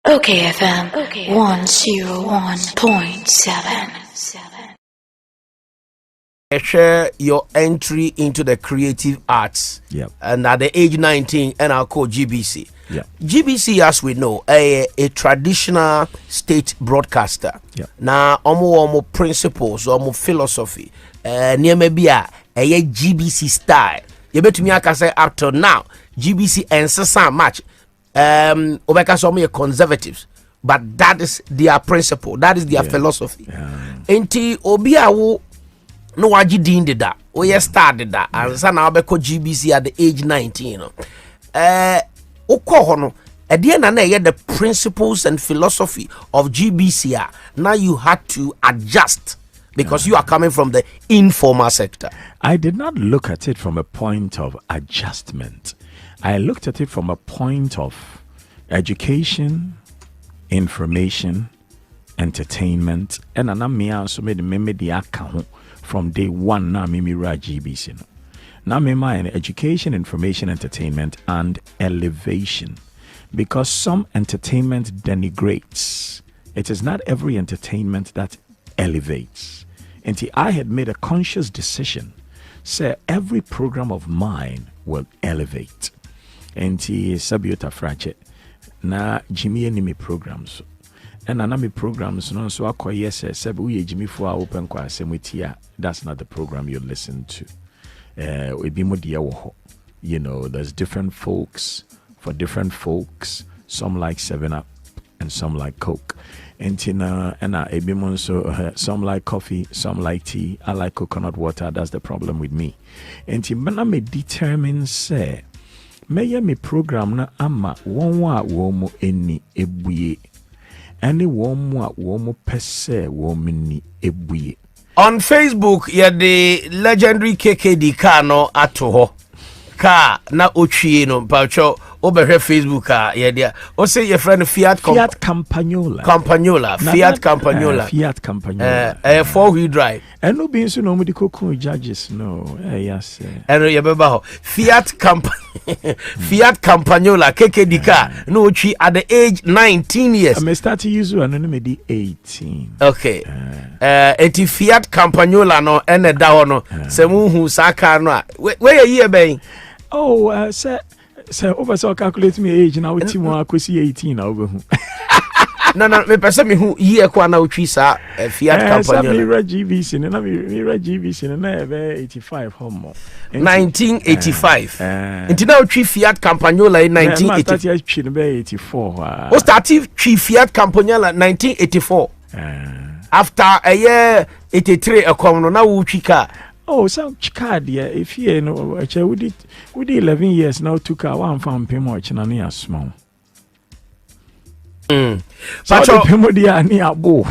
OKFM 101.7. Share your entry into the creative arts. Yep. And at the age 19, and I'll call GBC. Yep. GBC, as we know, a traditional state broadcaster. Yep. Now, omo principles, omo philosophy. Near maybe a GBC style. You bet me I can say up till now, GBC and so much. Obeka some are conservatives, but that is their principle, that is their philosophy. Enti obia wo no waji din de da o ye started that and so now obeko GBC at the age 19 ukọ ho no e de na the principles and philosophy of GBC. Now you had to adjust because you are coming from the informal sector. I did not look at it from a point of adjustment. I looked at it from a point of education, information, entertainment, and I also made the account from day one. Now, me GBC. Now, me education, information, entertainment, and elevation, because some entertainment denigrates. It is not every entertainment that elevates. And I had made a conscious decision, say every program of mine will elevate. Enti sabiota frache na Jimmy enemy programs and anami programs no so akoye se we Jimmy for open kwa semutia. That's not the program you listen to. We be mo dia wo ho. You know, there's different folks for different folks. Some like 7-Up and some like Coke. Enti na ebimon so some like coffee, some like tea. I like coconut water. That's the problem with me. Enti na me determine say Meye me program na ama wonwa womo eni ebuye. Any wonwa womo pese womini ebuye. On Facebook, the legendary KKD car no atoho. Car na ochie no pacho over Facebook there. O say your friend Fiat Campagnola. Fiat Campagnola. Fiat Campagnola. 4-wheel drive. And no being so no me the judges no. Yes. And you remember Fiat Campagnola KKD car no chi at the age 19 years. I may start to use one and maybe 18. Okay. Eti Fiat Campagnola no ene da ho no. Se mu hu saka no where year ben? Oh, sir, over so calculate me age now with team 18 now. No, me person me who year kwa na utwi sa Fiat Campagnola. Me read GBC na me read GBC na 85 homo. 1985. Until now utwi Fiat Campagnola in 1984. O started twi Fiat Campagnola 1984. After a year 83 a come no na utwi car. Oh, some card, yeah. If you know, we did 11 years now. Took our one farm pay much and near small. So the paymo dia near bo.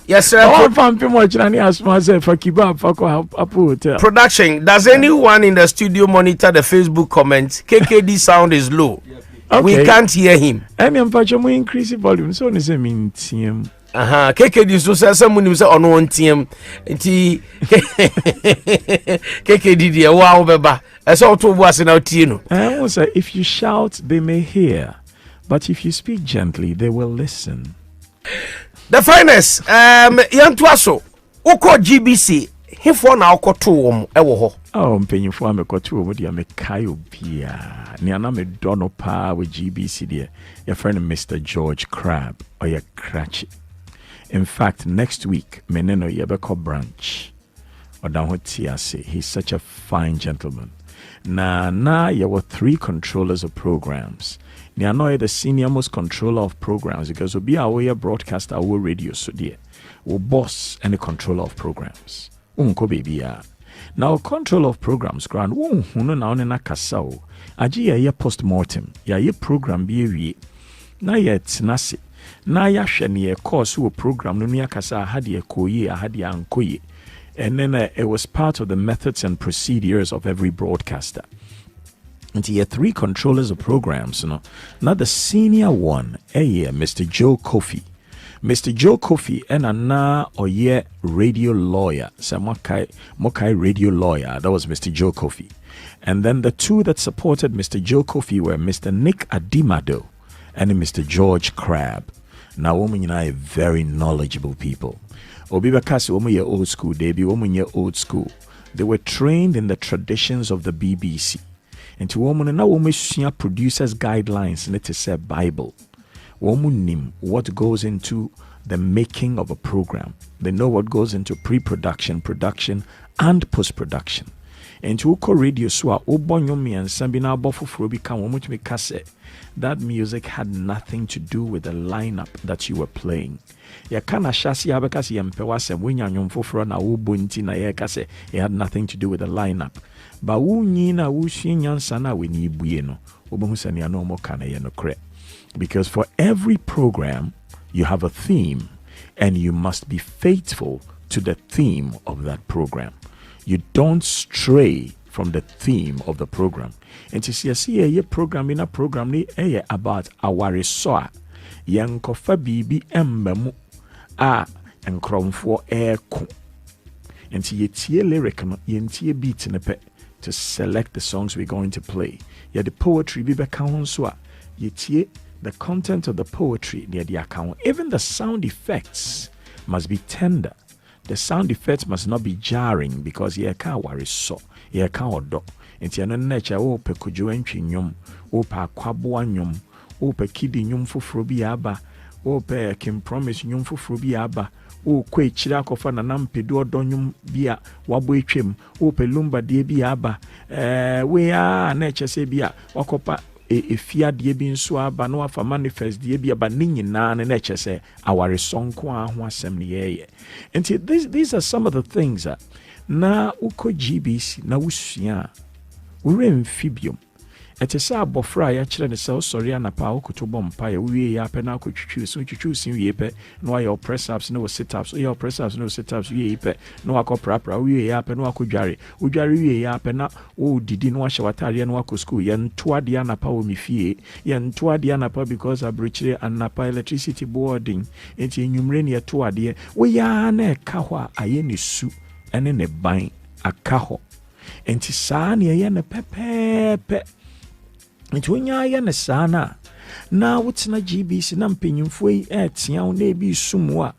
Yes, sir. One farm pay much and near small. Say for keep up for hotel. Production. Does anyone in the studio monitor the Facebook comments? KKD sound is low. Okay. We can't hear him. I mean, but you increase the volume. So is a mean team. KKD so say someone say on one team nti KKD dia wa beba e so to bo ase na tie no. I say if you shout they may hear, but if you speak gently they will listen. The finest yanto aso ukọ GBC hefo na ukoto wom e wo ho. Oh, mpenyifo amekoto wom dia me kai obia ni ana me dono pa with GBC dia your friend Mr. George Crab or your Cratchy. In fact, next week, Meneno Yebeko branch. He's such a fine gentleman. Na you were 3 controllers of programs. Ni ano the senior most controller of programs because we be our broadcaster, our radio so dear. We boss and the controller of programs. Unko baby ya. Now control of programs grand. Uno na one na kasao. Aji ya post-mortem. Ya ye program be na yet nasi. Na ya hwene course wo program no nia kasa ahade ekoyi ahade ankoyi. And then it was part of the methods and procedures of every broadcaster. And he had 3 controllers of programs, you know. Now the senior one, Mr. Joe Kofi. Mr. Joe Kofi and na oye radio lawyer. So Mokai radio lawyer. That was Mr. Joe Kofi. And then the 2 that supported Mr. Joe Kofi were Mr. Nick Adimado and Mr. George Crabb. Now, women are very knowledgeable people. Obibakasi, women are old school. They be women are old school. They were trained in the traditions of the BBC. And to women, and now women producers' guidelines, and it is a Bible. Women know what goes into the making of a program. They know what goes into pre-production, production, and post-production. And to radio so obonyomi and sambina bofufuro become womuch me kase. That music had nothing to do with the lineup that you were playing. Ya kana shasi abakasi yempewa se winya nyomfufuro na ubunti na ye kase. It had nothing to do with the lineup. Ba unyi na ushi nyansana we ni buyeno. Obohusani anomo kana ye no kre. Because for every program, you have a theme, and you must be faithful to the theme of that program. You don't stray from the theme of the program. And to see a program in a program ni about our resoa. Yankofa bibi embemu a enkromfo eko. And to ye lyric no ye beat nepe to select the songs we're going to play. Yeah, the poetry bibe kaunsoa ye the content of the poetry near the account. Even the sound effects must be tender. The sound effects must not be jarring because ye can't worry so. Ye can't do. It's your nature. Oh, pe kujuenchi nyum. Oh, pa kwabwa nyum. Oh, pe kidi nyum fufrubi aba. Oh, pe kim promise nyum fufrubi aba. Oh, kwe chirako fa na nampe do nyum bia wabo etwem. Oh, pe lumba die bi aba. We are nature se bia wakopa efia die bi nso aba no afa manifest die bi aba ni nyina ne na kyese aware sonko ho asem ne ye. And these are some of the things that na uko GBC na usua we amphibium. It is a bofra ya kire ne se osori anapa okoto bompa ya we ya pe na akotwitwu so twitwu sin we pe no your press ups no sit ups your press ups no sit ups we pe no akopra we ya pe no akodware udware we ya pe na o didi no ahye watare no akọ school ye ntoade anapa o mifie ye ntoade anapa because abrichire anapa electricity boarding enti enwumre ne toade we ya na ka ho aye ne su ene ne ban aka ho enti saa ne ye ne pepepe. Ntunya ya ne sana na wutina GBC na mpenyimfo yi etia wo na ebi sumwa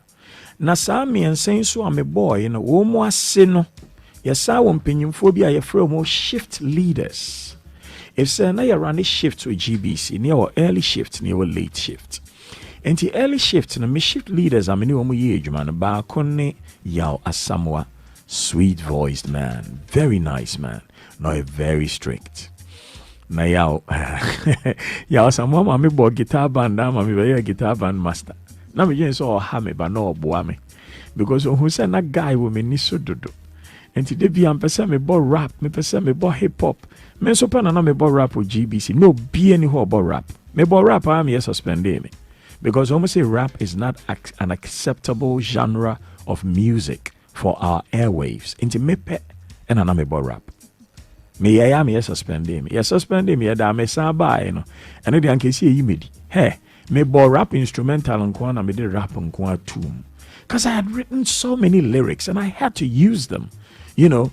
na saa miensen so ame boy no wo mo ase no yesa wo mpenyimfo bi a ye frɛ mo shift leaders. If say na ya run shift with GBC ne or early shift ne or late shift. And the early shift no me shift leaders amene wo mo ye adwuma no ba konne yaw asamwa, sweet voiced man, very nice man, no very strict. Na yaw yaw samwa mami bo guitar band na mami be guitar band master na me jen so ha me ba no oboa me because who say na guy wo me ni so dodo enti de bia mpesa me bo rap me pesa me bo hip hop me so pa na me bo rap o GBC no be any ho bo rap me bo rap am yes suspend me because almost say rap is not an acceptable genre of music for our airwaves enti me pe and na me bo rap. Me ya me suspend him. Ya suspend him ya da me sa ba no. Eno de anke si yimedi. Hey, me bo rap instrumental nko na me de rap nko atum. Cuz I had written so many lyrics and I had to use them. You know,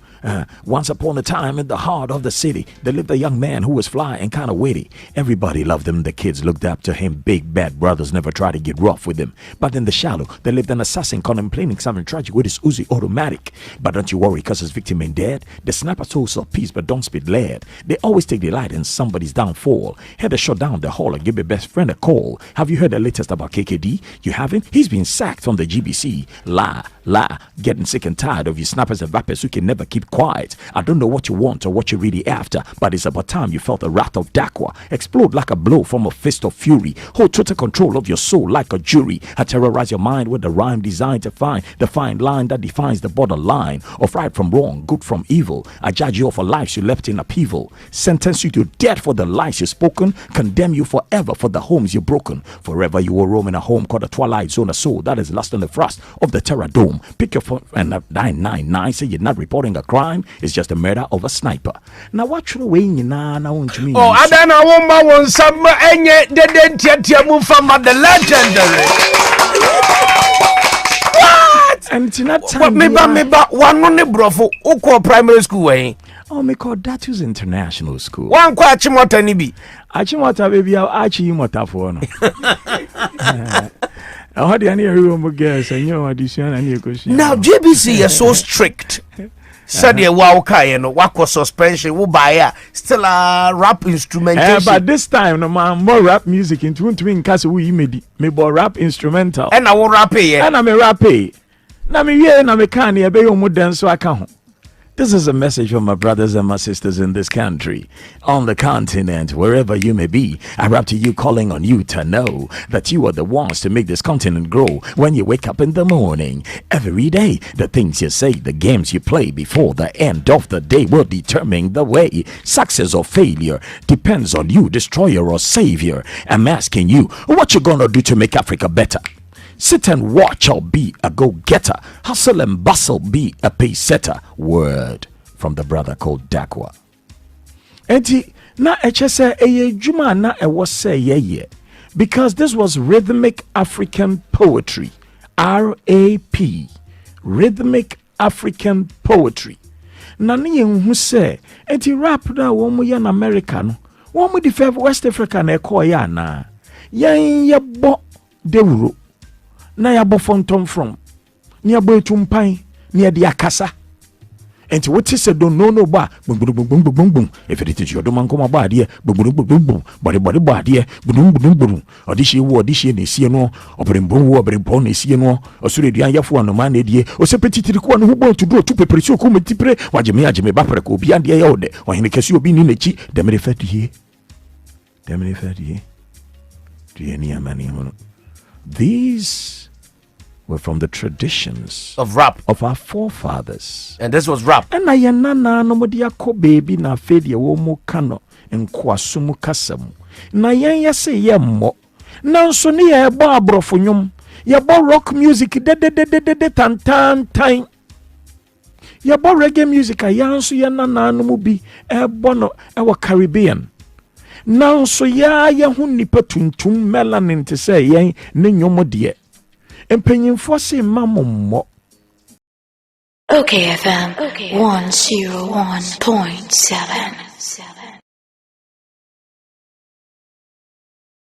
once upon a time in the heart of the city, there lived a young man who was fly and kind of witty. Everybody loved him. The kids looked up to him. Big bad brothers never tried to get rough with him. But in the shallow, there lived an assassin contemplating something tragic with his Uzi automatic. But don't you worry, because his victim ain't dead. The sniper told of peace, but don't spit lead. They always take delight in somebody's downfall. Had to shut down the hall and give your best friend a call. Have you heard the latest about KKD? You haven't? He's been sacked from the GBC. La, getting sick and tired of you snappers and vapors who can never keep quiet. I don't know what you want or what you're really after, but it's about time you felt the wrath of Dakwa explode like a blow from a fist of fury. Hold total control of your soul like a jury. I terrorize your mind with the rhyme designed to find the fine line that defines the borderline of right from wrong, good from evil. I judge you for lives you left in upheaval, sentence you to death for the lies you've spoken, condemn you forever for the homes you've broken. Forever you will roam in a home called the Twilight Zone, a soul that is lost in the frost of the terror dome. Pick your phone and 999 say you're not reporting a crime, it's just a murder of a sniper. Now what should we na want to mean? Oh, I don't know one some enye de move from the legendary. What? And it's not time. What me ba one on the brofo uko primary school way. Oh, me call that was international school. One kwa Achimota nibi. Achimota baby, Achimota for no. How do you hear girls and you audition and you go? Now GBC is so strict. Said you okay, and wako suspension, wo buy still a rap instrumentation. But this time, no man, more rap music into in case we made me more rap instrumental. And I will rap it, and I'm a rappy. Na me here na me can e be yo mo dan so aka ho. This is a message from my brothers and my sisters in this country, on the continent, wherever you may be. I rap to you, calling on you to know that you are the ones to make this continent grow. When you wake up in the morning, every day, the things you say, the games you play before the end of the day will determine the way. Success or failure depends on you, destroyer or savior. I'm asking you, what you gonna do to make Africa better? Sit and watch or be a go-getter. Hustle and bustle, be a pace-setter. Word from the brother called Dakwa. Enti na echese eye juma na ewo say ye because this was rhythmic African poetry. R-A-P. Rhythmic African poetry. Na ne hu say enti rap da wo mo ye na America no. Wo mo di West Africa na ekọ ya na. Yan ye bo dewuro. Na ya bofontom from ni abo etumpan ni e de akasa enti wote se don no ba bum if it is your do man come ba de bum body ba de bum odishi wo odishi na sie no obrembon wo obrembon na sie no osure duan yafo no man na die o se petitiri ko no hubo to do to pepresi ko metipre wageme ba pere ko bia de ye ode ohene kesi obi ni nachi demre fadie die ni amani hono. These were from the traditions of rap of our forefathers. And this was rap. And I nana no modia ko baby na fedi wo mo kano enko asumu kasam. Na yen ya se ye mo. Na so ne ye bo abrofo nwom. Ye bo rock music de tan. Ye bo reggae music ayan so ye nana no mu bi e bo no e wo Caribbean. Now so ya hu nipa tuntum melanin te say yen ne nyomo de empanyimfo se mamommo. OKFM 101.7.